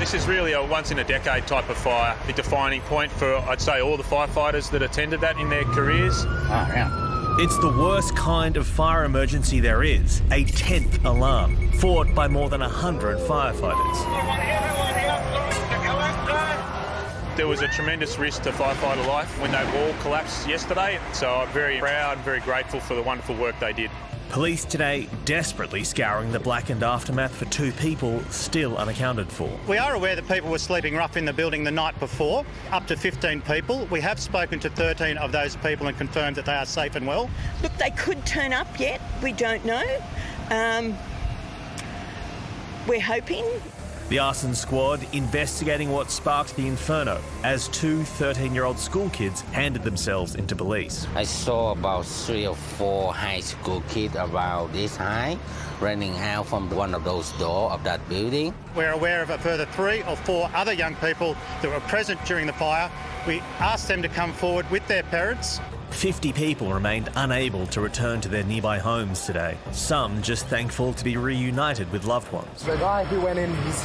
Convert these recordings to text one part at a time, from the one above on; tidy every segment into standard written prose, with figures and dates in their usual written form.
This is really a once-in-a-decade type of fire, a defining point for, I'd say, all the firefighters that attended that in their careers. Oh, yeah. It's the worst kind of fire emergency there is, a 10th alarm, fought by more than 100 firefighters. There was a tremendous risk to firefighter life when that wall collapsed yesterday, so I'm very proud and very grateful for the wonderful work they did. Police today desperately scouring the blackened aftermath for 2 people still unaccounted for. We are aware that people were sleeping rough in the building the night before, up to 15 people. We have spoken to 13 of those people and confirmed that they are safe and well. Look, they could turn up yet, we don't know. We're hoping. The arson squad investigating what sparked the inferno as 2 13-year-old school kids handed themselves into police. I saw about 3 or 4 high school kids around this high running out from one of those doors of that building. We're aware of a further 3 or 4 other young people that were present during the fire. We asked them to come forward with their parents. 50 people remained unable to return to their nearby homes today, some just thankful to be reunited with loved ones. The guy who went in, he's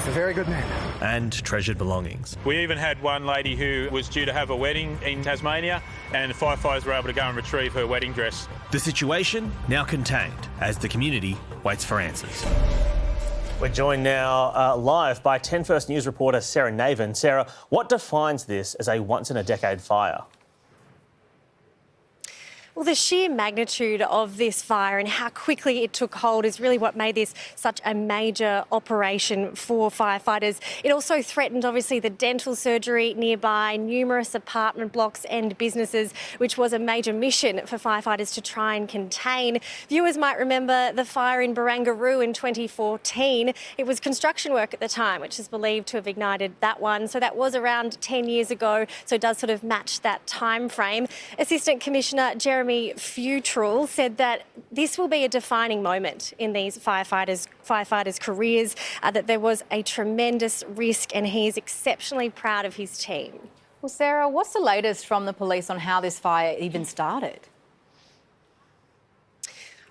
a very good man. And treasured belongings. We even had one lady who was due to have a wedding in Tasmania, and the firefighters were able to go and retrieve her wedding dress. The situation now contained as the community waits for answers. We're joined now live by 10 First News reporter Sarah Naven. Sarah, what defines this as a once-in-a-decade fire? Well, the sheer magnitude of this fire and how quickly it took hold is really what made this such a major operation for firefighters. It also threatened, obviously, the dental surgery nearby, numerous apartment blocks and businesses, which was a major mission for firefighters to try and contain. Viewers might remember the fire in Barangaroo in 2014. It was construction work at the time, which is believed to have ignited that one. So that was around 10 years ago, so it does sort of match that time frame. Assistant Commissioner Jeremy Futrell said that this will be a defining moment in these firefighters' careers, that there was a tremendous risk and he is exceptionally proud of his team. Well, Sarah, what's the latest from the police on how this fire even started?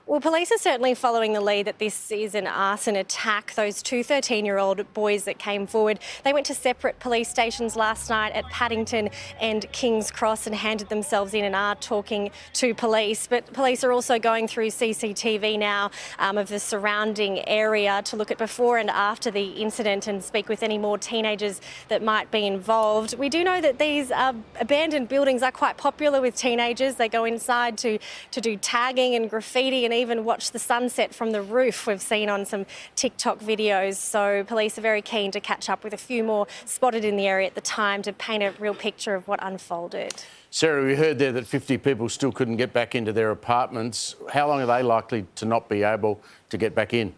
Well, police are certainly following the lead that this is an arson attack. Those 2 13-year-old boys that came forward, they went to separate police stations last night at Paddington and King's Cross and handed themselves in and are talking to police. But police are also going through CCTV now of the surrounding area to look at before and after the incident and speak with any more teenagers that might be involved. We do know that these abandoned buildings are quite popular with teenagers. They go inside to do tagging and graffiti and even watch the sunset from the roof we've seen on some TikTok videos. So police are very keen to catch up with a few more spotted in the area at the time to paint a real picture of what unfolded. Sarah, we heard there that 50 people still couldn't get back into their apartments. How long are they likely to not be able to get back in?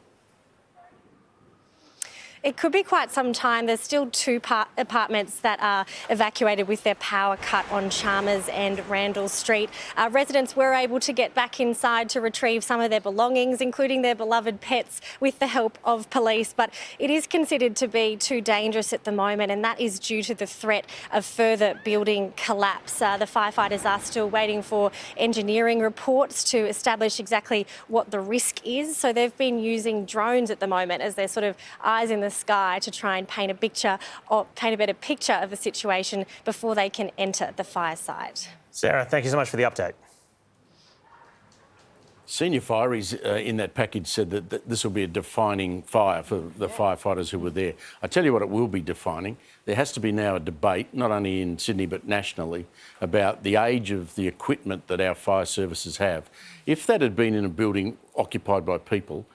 It could be quite some time. There's still 2 apartments that are evacuated with their power cut on Chalmers and Randall Street. Residents were able to get back inside to retrieve some of their belongings, including their beloved pets, with the help of police. But it is considered to be too dangerous at the moment, and that is due to the threat of further building collapse. The firefighters are still waiting for engineering reports to establish exactly what the risk is. So they've been using drones at the moment as their sort of eyes in the sky to try and paint a better picture of the situation before they can enter the fire site. Sarah, thank you so much for the update. Senior fireys in that package said that this will be a defining fire for the firefighters who were there. I tell you what it will be defining. There has to be now a debate, not only in Sydney but nationally, about the age of the equipment that our fire services have. If that had been in a building occupied by people,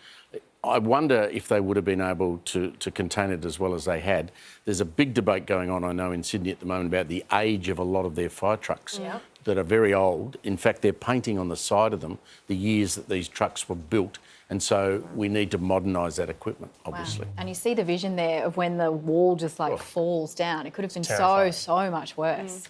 I wonder if they would have been able to contain it as well as they had. There's a big debate going on, I know, in Sydney at the moment about the age of a lot of their fire trucks that are very old. In fact, they're painting on the side of them the years that these trucks were built. And so we need to modernise that equipment, obviously. Wow. And you see the vision there of when the wall just falls down. It could have been so much worse.